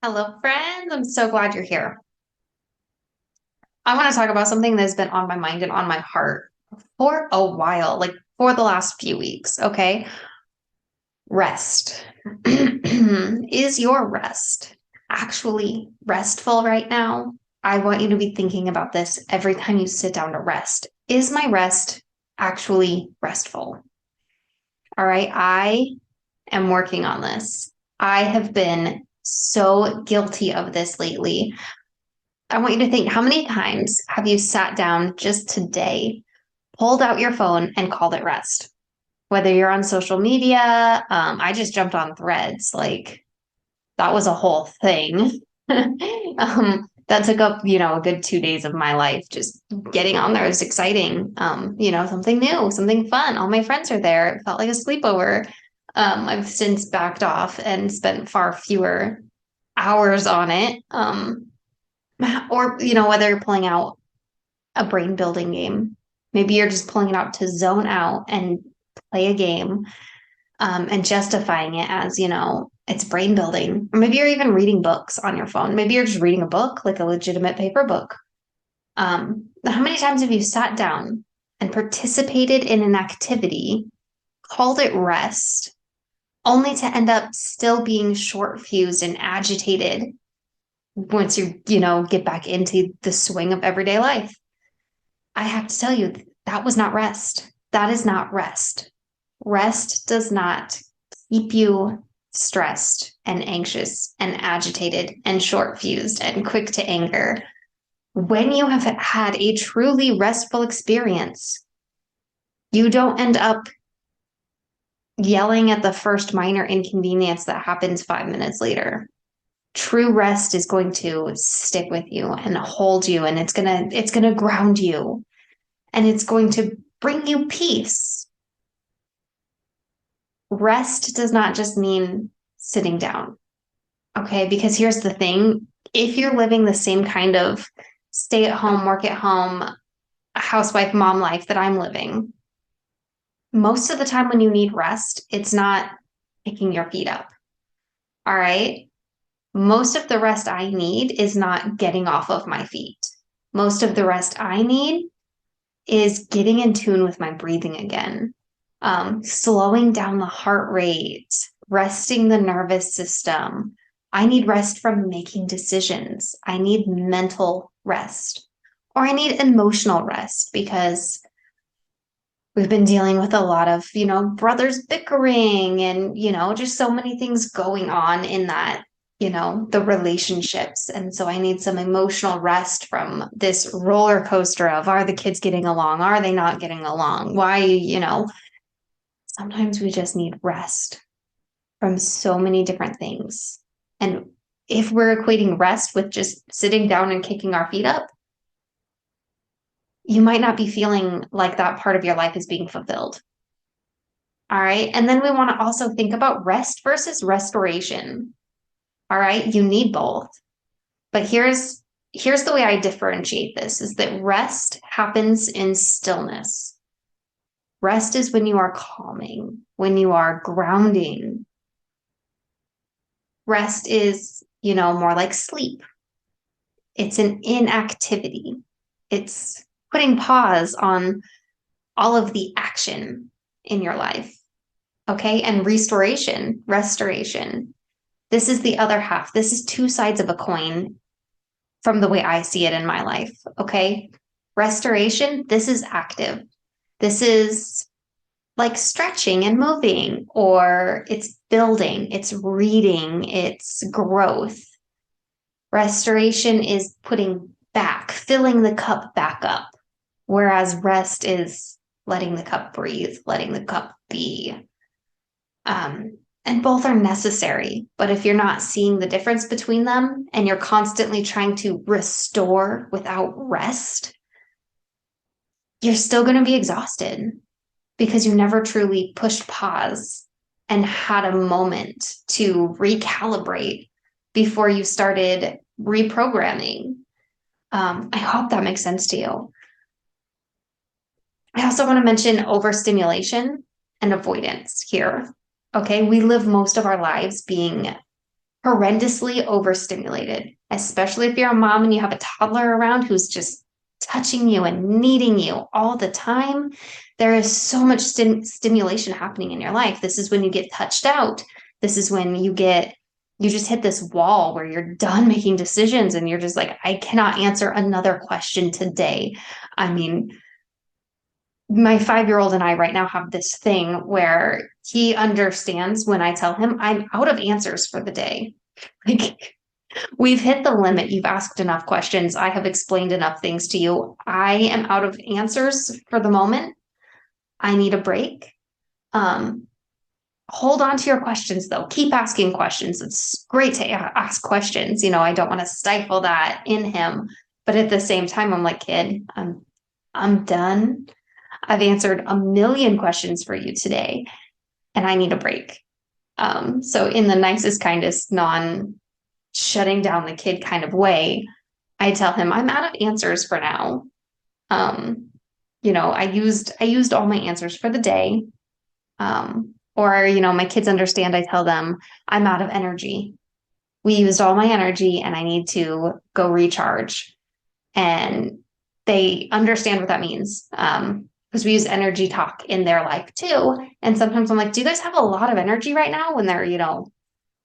Hello, friends. I'm so glad you're here. I want to talk about something that's been on my mind and on my heart for a while, like for the last few weeks. Okay. Rest. Is your rest actually restful right now? I want you to be thinking about this every time you sit down to rest. Is my rest actually restful? All right. I am working on this. I have been so guilty of this lately. I want you to think, how many times have you sat down just today, pulled out your phone and called it rest? Whether you're on social media, I just jumped on threads. Like that was a whole thing. That took up, a good 2 days of my life. Just getting on there was exciting. Something new, something fun. All my friends are there. It felt like a sleepover. I've since backed off and spent far fewer hours on it. Or, whether you're pulling out a brain building game, maybe you're just pulling it out to zone out and play a game, and justifying it as, it's brain building. Or maybe you're even reading books on your phone. Maybe you're just reading a book, like a legitimate paper book. How many times have you sat down and participated in an activity, called it rest, only to end up still being short fused and agitated once you get back into the swing of everyday life? I have to tell you, that was not rest. That is not rest. Rest does not keep you stressed and anxious and agitated and short fused and quick to anger. When you have had a truly restful experience, you don't end up yelling at the first minor inconvenience that happens 5 minutes later. True rest is going to stick with you and hold you, and it's gonna ground you, and it's going to bring you peace. Rest does not just mean sitting down. Okay. Because here's the thing, if you're living the same kind of stay at home, work at home, housewife, mom life that I'm living, most of the time when you need rest, it's not picking your feet up. All right. Most of the rest I need is not getting off of my feet. Most of the rest I need is getting in tune with my breathing again, slowing down the heart rate, resting the nervous system. I need rest from making decisions. I need mental rest, or I need emotional rest because we've been dealing with a lot of, brothers bickering and, just so many things going on in that, the relationships. And so I need some emotional rest from this roller coaster of, are the kids getting along? Are they not getting along? Why, sometimes we just need rest from so many different things. And if we're equating rest with just sitting down and kicking our feet up, you might not be feeling like that part of your life is being fulfilled. All right. And then we want to also think about rest versus restoration. All right. You need both. But here's the way I differentiate this is that rest happens in stillness. Rest is when you are calming, when you are grounding. Rest is, more like sleep. It's an inactivity. It's putting pause on all of the action in your life. Okay. And restoration. This is the other half. This is two sides of a coin from the way I see it in my life. Okay. Restoration, this is active. This is like stretching and moving, or it's building, it's reading, it's growth. Restoration is putting back, filling the cup back up, whereas rest is letting the cup breathe, letting the cup be. And both are necessary. But if you're not seeing the difference between them and you're constantly trying to restore without rest, you're still going to be exhausted because you never truly pushed pause and had a moment to recalibrate before you started reprogramming. I hope that makes sense to you. I also want to mention overstimulation and avoidance here. Okay. We live most of our lives being horrendously overstimulated, especially if you're a mom and you have a toddler around who's just touching you and needing you all the time. There is so much stimulation happening in your life. This is when you get touched out. This is when you just hit this wall where you're done making decisions and you're just like, I cannot answer another question today. I mean, my 5-year-old and I right now have this thing where he understands when I tell him I'm out of answers for the day. Like, we've hit the limit. You've asked enough questions. I have explained enough things to you. I am out of answers for the moment. I need a break. Um, Hold on to your questions though. Keep asking questions. It's great to ask questions. I don't want to stifle that in him, but at the same time, I'm like, kid, I'm done. I've answered a million questions for you today, and I need a break. So in the nicest, kindest, non shutting down the kid kind of way, I tell him I'm out of answers for now. Um, I used all my answers for the day. Or my kids understand, I tell them I'm out of energy. We used all my energy and I need to go recharge. And they understand what that means. Because we use energy talk in their life too. And sometimes I'm like, do you guys have a lot of energy right now when they're,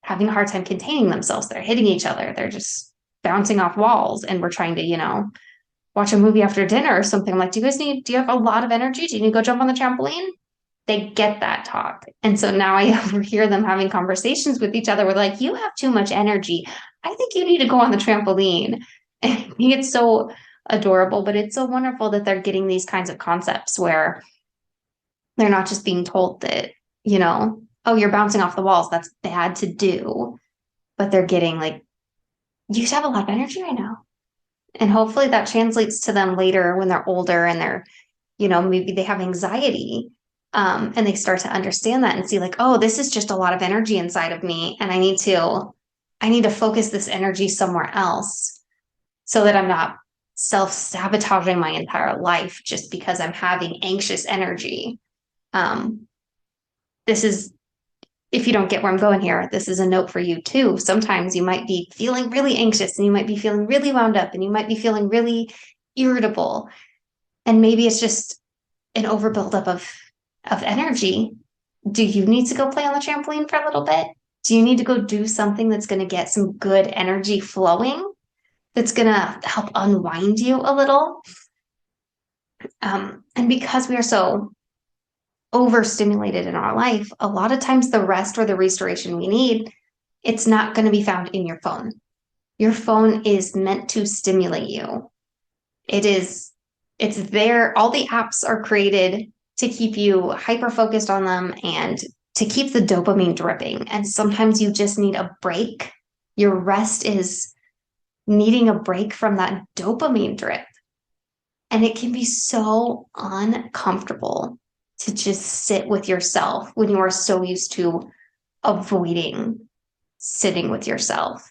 having a hard time containing themselves? They're hitting each other. They're just bouncing off walls. And we're trying to, watch a movie after dinner or something. I'm like, do you have a lot of energy? Do you need to go jump on the trampoline? They get that talk. And so now I overhear them having conversations with each other. We're like, you have too much energy. I think you need to go on the trampoline. And I think it's so adorable, but it's so wonderful that they're getting these kinds of concepts where they're not just being told that, oh, you're bouncing off the walls. That's bad to do. But they're getting like, you have a lot of energy right now. And hopefully that translates to them later when they're older and they're, maybe they have anxiety. And they start to understand that and see like, oh, this is just a lot of energy inside of me. And I need to focus this energy somewhere else so that I'm not self-sabotaging my entire life just because I'm having anxious energy. Um, this is, if you don't get where I'm going here, this is a note for you too. Sometimes you might be feeling really anxious and you might be feeling really wound up and you might be feeling really irritable. And maybe it's just an overbuildup of energy. Do you need to go play on the trampoline for a little bit? Do you need to go do something that's going to get some good energy flowing? That's going to help unwind you a little? And because we are so overstimulated in our life, a lot of times the rest or the restoration we need, it's not going to be found in your phone. Your phone is meant to stimulate you. It's there. All the apps are created to keep you hyper focused on them and to keep the dopamine dripping. And sometimes you just need a break. Your rest is needing a break from that dopamine drip. And it can be so uncomfortable to just sit with yourself when you are so used to avoiding sitting with yourself.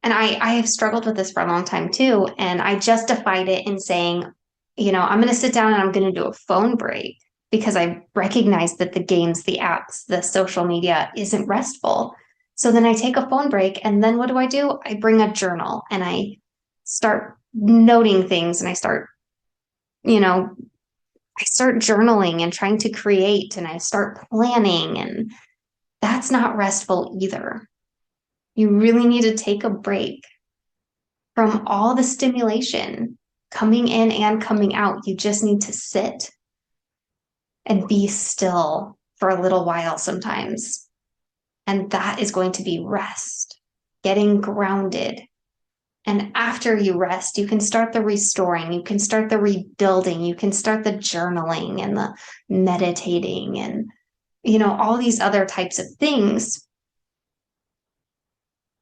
And I have struggled with this for a long time too. And I justified it in saying, I'm going to sit down and I'm going to do a phone break because I recognize that the games, the apps, the social media isn't restful. So then I take a phone break. And then what do? I bring a journal and I start noting things and I start journaling and trying to create and I start planning. And that's not restful either. You really need to take a break from all the stimulation coming in and coming out. You just need to sit and be still for a little while sometimes. And that is going to be rest, getting grounded. And after you rest, you can start the restoring, you can start the rebuilding, you can start the journaling and the meditating and, all these other types of things.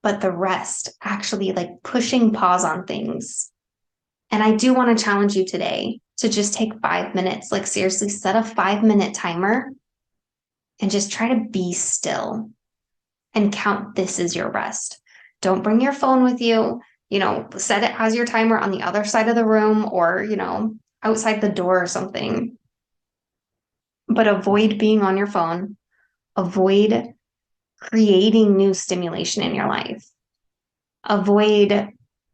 But the rest, actually like pushing pause on things. And I do want to challenge you today to just take 5 minutes, like seriously, set a 5-minute timer and just try to be still and count this as your rest. Don't bring your phone with you, set it as your timer on the other side of the room or, outside the door or something. But avoid being on your phone, Avoid creating new stimulation in your life. Avoid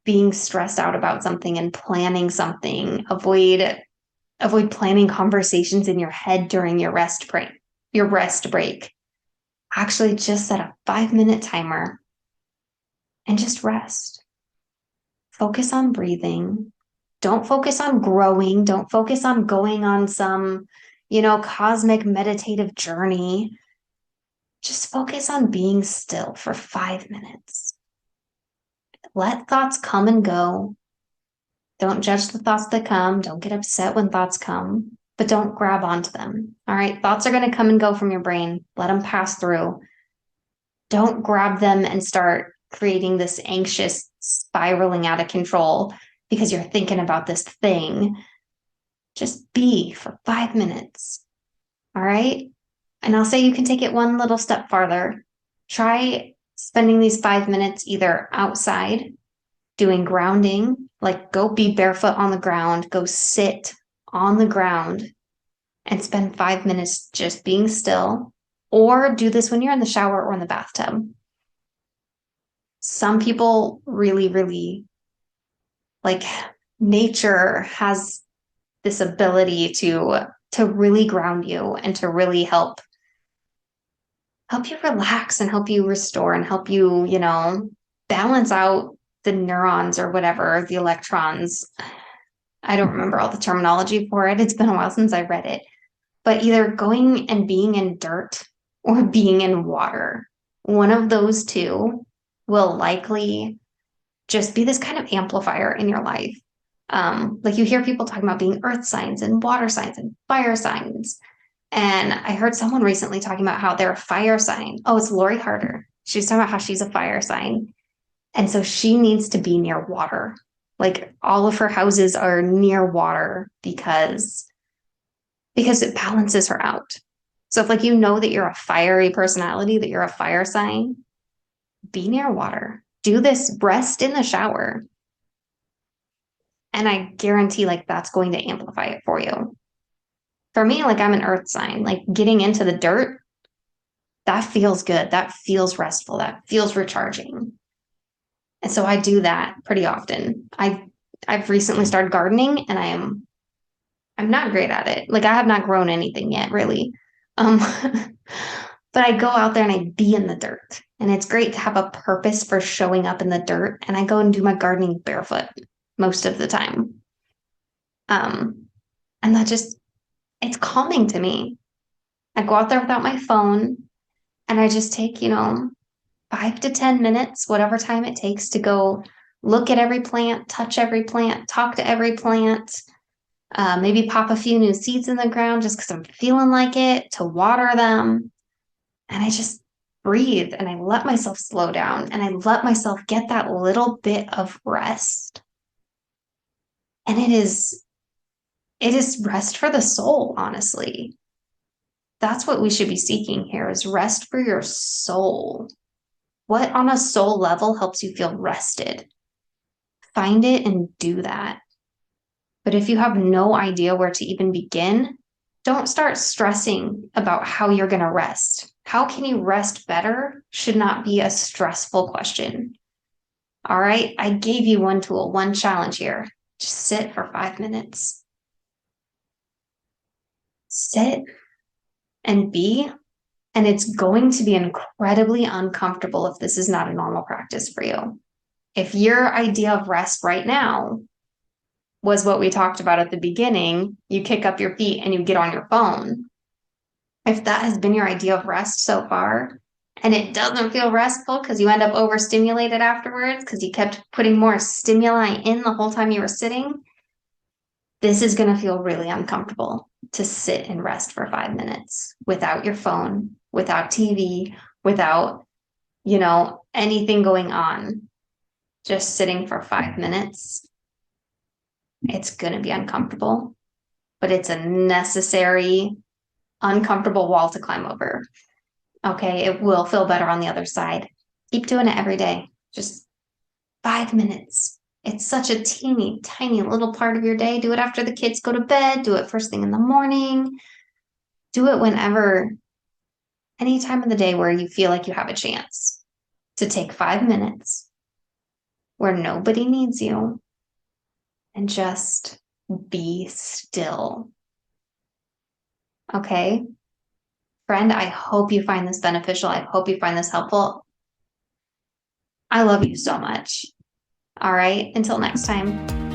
being stressed out about something and planning something. Avoid planning conversations in your head during your rest break. Actually, just set a 5-minute timer and just rest. Focus on breathing. Don't focus on growing. Don't focus on going on some, cosmic meditative journey. Just focus on being still for 5 minutes. Let thoughts come and go. Don't judge the thoughts that come. Don't get upset when thoughts come, but don't grab onto them. All right. Thoughts are going to come and go from your brain. Let them pass through. Don't grab them and start creating this anxious spiraling out of control because you're thinking about this thing. Just be for 5 minutes. All right. And I'll say you can take it one little step farther. Try spending these 5 minutes either outside doing grounding, like go be barefoot on the ground, go sit on the ground and spend 5 minutes just being still, or do this when you're in the shower or in the bathtub. Some people really, really like nature has this ability to really ground you and to really help you relax and help you restore and help you, balance out the neurons or whatever, the electrons. I don't remember all the terminology for it. It's been a while since I read it. But either going and being in dirt or being in water, one of those two will likely just be this kind of amplifier in your life. Like you hear people talking about being earth signs and water signs and fire signs. And I heard someone recently talking about how they're a fire sign. Oh, it's Lori Harder. She was talking about how she's a fire sign. And so she needs to be near water. Like all of her houses are near water because it balances her out. So if that you're a fiery personality, that you're a fire sign, be near water. Do this, rest in the shower. And I guarantee that's going to amplify it for you. For me, I'm an earth sign, getting into the dirt, that feels good. That feels restful. That feels recharging. And so I do that pretty often. I've recently started gardening and I'm not great at it. I have not grown anything yet, really. Um, but I go out there and I be in the dirt. And it's great to have a purpose for showing up in the dirt. And I go and do my gardening barefoot most of the time. And it's calming to me. I go out there without my phone and I just take, 5 to 10 minutes, whatever time it takes to go look at every plant, touch every plant, talk to every plant, maybe pop a few new seeds in the ground just because I'm feeling like it, to water them. And I just breathe and I let myself slow down and I let myself get that little bit of rest. And it is rest for the soul, honestly. That's what we should be seeking here is rest for your soul. What on a soul level helps you feel rested? Find it and do that. But if you have no idea where to even begin, don't start stressing about how you're going to rest. How can you rest better should not be a stressful question. All right, I gave you one tool, one challenge here. Just sit for 5 minutes. Sit and be. And it's going to be incredibly uncomfortable if this is not a normal practice for you. If your idea of rest right now was what we talked about at the beginning, you kick up your feet and you get on your phone. If that has been your idea of rest so far, and it doesn't feel restful because you end up overstimulated afterwards because you kept putting more stimuli in the whole time you were sitting, this is going to feel really uncomfortable to sit and rest for 5 minutes without your phone, without TV, without, anything going on. Just sitting for 5 minutes. It's going to be uncomfortable, but it's a necessary, uncomfortable wall to climb over. Okay, it will feel better on the other side. Keep doing it every day. Just 5 minutes. It's such a teeny, tiny little part of your day. Do it after the kids go to bed. Do it first thing in the morning. Do it whenever any time of the day where you feel like you have a chance to take 5 minutes where nobody needs you and just be still. Okay? Friend, I hope you find this beneficial. I hope you find this helpful. I love you so much. All right, until next time.